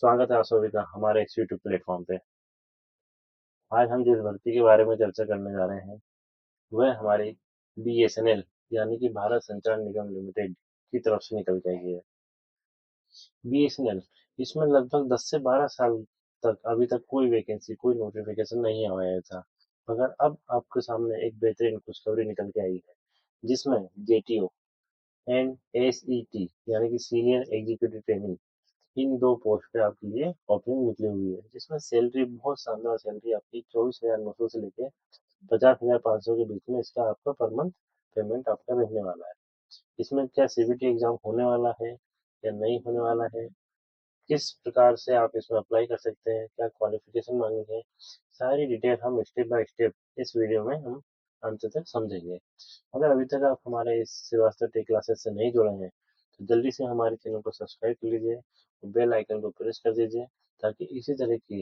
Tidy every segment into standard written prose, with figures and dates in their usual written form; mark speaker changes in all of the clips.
Speaker 1: स्वागत है आप सभी का हमारे इस यूट्यूब प्लेटफॉर्म पे। आज हम जिस भर्ती के बारे में चर्चा करने जा रहे हैं वह हमारी बीएसएनएल यानी कि भारत संचार निगम लिमिटेड की तरफ से निकल के आई है। बीएसएनएल इसमें लगभग 10 से 12 साल तक अभी तक कोई वैकेंसी कोई नोटिफिकेशन नहीं आया था, मगर अब आपके सामने एक बेहतरीन खुशखबरी निकल के आई है जिसमें जेटीओ एंड एसईटी यानी कि सीनियर एग्जीक्यूटिव ट्रेनिंग, इन दो पोस्ट पे आपके लिए ओपनिंग निकली हुई है जिसमें सैलरी बहुत शानदार सैलरी आपकी 24,900 से लेके 50,500 के बीच में इसका आपका पर मंथ पेमेंट आपका रहने वाला है। इसमें क्या सीबीटी एग्जाम होने वाला है या नहीं होने वाला है, किस प्रकार से आप इसमें अप्लाई कर सकते हैं, क्या क्वालिफिकेशन मांगी है, सारी डिटेल हम स्टेप बाय स्टेप इस वीडियो में हम अंत तक समझेंगे। अगर अभी तक आप हमारे इस श्रीवास्तव टेक क्लासेस से नहीं जुड़े हैं तो जल्दी से हमारे चैनल को सब्सक्राइब कर लीजिए और बेल आइकन को प्रेस कर दीजिए ताकि इसी तरह की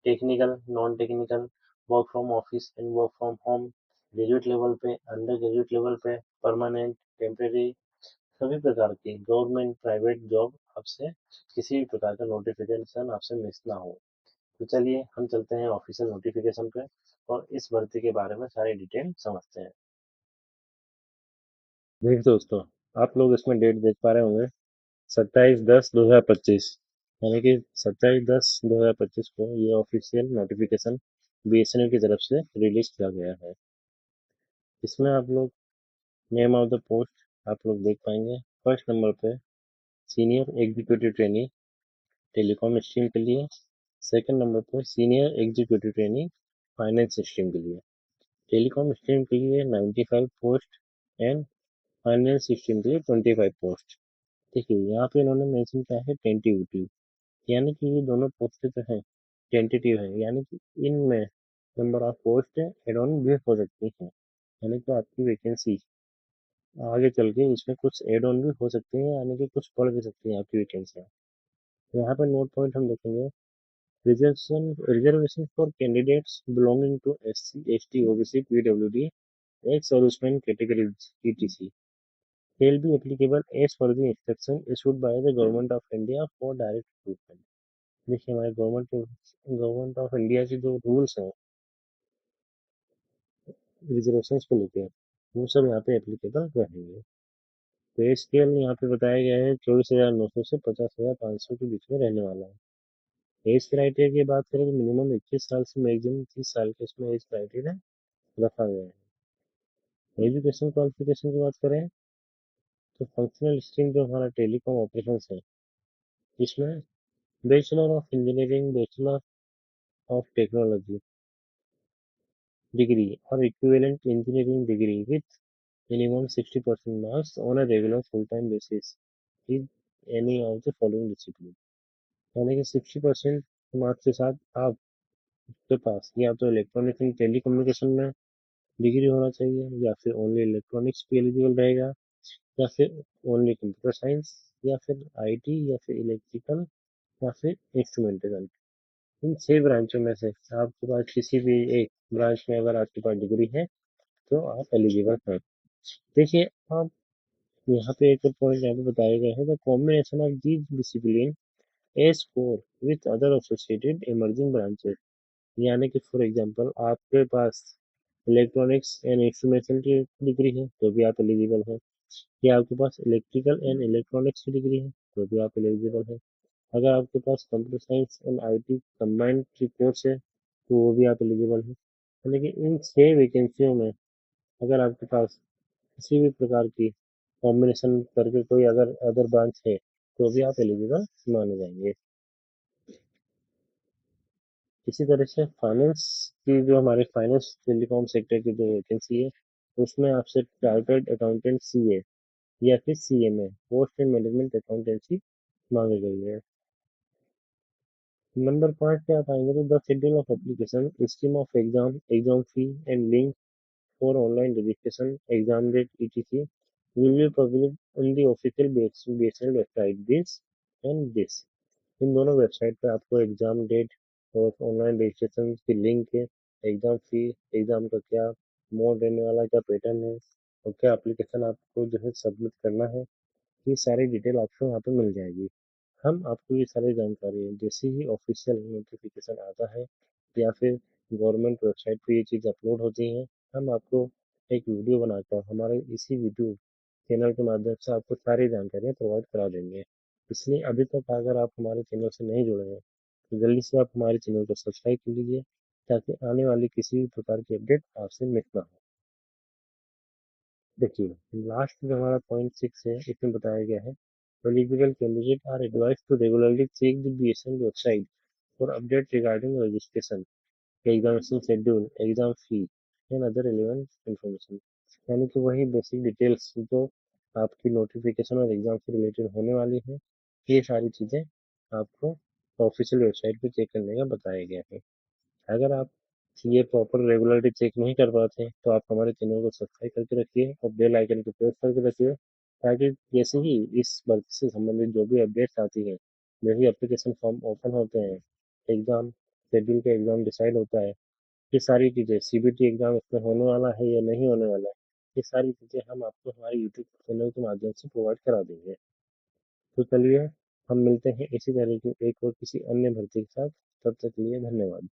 Speaker 1: technical non technical work from office and work from home, graduate level पे, अंडर ग्रेजुएट लेवल पे, परमानेंट, टेम्परेरी, सभी प्रकार की गवर्नमेंट प्राइवेट जॉब आपसे किसी भी प्रकार का नोटिफिकेशन आपसे मिस ना हो। तो चलिए हम चलते हैं ऑफिशियल नोटिफिकेशन पे और इस भर्ती के बारे में सारी डिटेल समझते हैं। देख दोस्तों, आप लोग इसमें डेट देख पा रहे होंगे 27/10/2025, यानी कि 27/10/2025 को ये ऑफिशियल नोटिफिकेशन बीएसएनएल की तरफ से रिलीज किया गया है। इसमें आप लोग नेम ऑफ द पोस्ट आप लोग देख पाएंगे। फर्स्ट नंबर पे senior executive trainee telecom stream के लिए, सेकंड नंबर पर senior executive trainee finance stream के लिए। टेलीकॉम स्ट्रीम के लिए 95 पोस्ट एंड फाइनेंस स्ट्रीम के लिए 25 पोस्ट। देखिए यहाँ पे इन्होंने मेंशन किया है टेंटेटिव, यानी कि ये दोनों पोस्ट जो है टेंटेटिव है, यानी कि इनमें number of post add on भी हो सकती है, यानी कि आपकी वैकेंसी आगे चल के इसमें कुछ एड ऑन भी हो सकते हैं, यानी कि कुछ बढ़ भी सकती है आपकी वैकेंसी। यहाँ पे नोट पॉइंट हम देखेंगे। Reservation for candidates belonging to SC ST OBC PWD ex serviceman categories etc shall be applicable as per the instruction issued by the Government of India for direct recruitment। देखिए हमारे government of India के जो rules हैं reservation को लेके वो सब यहाँ पे एप्लीकेबल रहेंगे। पे स्केल यहाँ पे बताया गया है 24,900 से 50,500 के बीच में रहने वाला है। एज क्राइटेरिया की बात करें तो मिनिमम 21 साल से मैक्सिमम 30 साल के इसमें एज क्राइटेरिया रखा गया है। एजुकेशन क्वालिफिकेशन की बात करें तो फंक्शनल स्ट्रीम जो हमारा टेलीकॉम ऑपरेशन है इसमें bachelor of engineering, bachelor of technology degree और equivalent engineering degree with minimum 60% marks on a regular full-time basis in any of the following discipline। यानी कि 60% मार्क्स के साथ आपके पास या तो इलेक्ट्रॉनिक्स एंड टेलीकम्युनिकेशन में डिग्री होना चाहिए, या फिर ओनली इलेक्ट्रॉनिक्स पे एलिजिबल रहेगा, या फिर ओनली कंप्यूटर साइंस, या फिर आईटी, या फिर इलेक्ट्रिकल, या फिर इंस्ट्रूमेंटेशन। इन 6 ब्रांचों में से आपके पास किसी भी एक ब्रांच में अगर आपके पास डिग्री है तो आप एलिजिबल हैं। देखिए आप यहाँ पे एक पॉइंट यहाँ पे बताया गया है the combination of these discipline as for with other associated emerging branches. यानी कि फॉर एग्जांपल आपके पास इलेक्ट्रॉनिक्स एंड इंस्ट्रूमेंटेशन की डिग्री है तो भी आप एलिजिबल हैं, या आपके पास इलेक्ट्रिकल एंड इलेक्ट्रॉनिक्स की डिग्री है तो भी आप एलिजिबल हैं। अगर आपके पास computer science and IT combined की कोर्स है तो वो भी आप एलिजिबल हैं। यानी कि इन 6 वैकेंसियों में अगर आपके पास किसी भी प्रकार की कॉम्बिनेशन करके कोई अगर अदर ब्रांच है तो भी आप एलिजिबल माने जाएंगे। इसी तरह से फाइनेंस की जो हमारे फाइनेंस टेलीकॉम सेक्टर की जो वैकेंसी है उसमें आपसे चार्टर्ड अकाउंटेंट सीए या फिर CMA post and management accountancy मांगी गई है। नंबर 5 पे आप आएंगे तो the schedule of application, scheme of exam, exam fee and link for online registration, exam date etc will be published on the official BSNL website this and this। इन दोनों website पे आपको एग्जाम डेट और online registration की link है, exam फी, exam का क्या mode रहने वाला है, क्या पैटर्न है और क्या एप्लीकेशन आपको जो है सबमिट करना है, ये सारी डिटेल आपको वहाँ पे मिल जाएगी। हम आपको ये सारी जानकारी जैसे ही ऑफिशियल नोटिफिकेशन आता है या फिर गवर्नमेंट वेबसाइट पे ये चीज़ अपलोड होती है, हम आपको एक वीडियो बनाकर हमारे इसी वीडियो चैनल के माध्यम से आपको सारी जानकारियाँ प्रोवाइड करा देंगे। इसलिए अभी तक अगर आप हमारे चैनल से नहीं जुड़े हैं तो जल्दी से आप हमारे चैनल को सब्सक्राइब कर लीजिए ताकि आने वाली किसी भी प्रकार की अपडेट आपसे मिस ना हो। देखिए, लास्ट जो हमारा पॉइंट 6 है इसमें बताया गया है eligible candidate are advised to regularly check the BSN website for update regarding registration, examination schedule, exam fee and other relevant information. यानी कि वही बेसिक डिटेल्स जो आपकी नोटिफिकेशन और एग्जाम से रिलेटेड होने वाली है, ये सारी चीज़ें आपको ऑफिशियल वेबसाइट पे चेक करने का बताया गया है। अगर आप ये प्रॉपर रेगुलरली चेक नहीं कर पाते तो आप हमारे चैनल को सब्सक्राइब करके रखिए और बेल आइकन को प्रेस करके रखिए ताकि जैसे ही इस भर्ती से संबंधित जो भी अपडेट्स आती है, जैसे एप्लीकेशन फॉर्म ओपन होते हैं, एग्जाम शेड्यूल का एग्जाम डिसाइड होता है, ये सारी चीज़ें सीबीटी एग्जाम इसमें होने वाला है या नहीं होने वाला है, ये सारी चीज़ें हम आपको हमारे यूट्यूब चैनल के माध्यम से प्रोवाइड करा देंगे। तो चलिए हम मिलते हैं इसी तरह की एक और किसी अन्य भर्ती के साथ। तब तक के लिए धन्यवाद।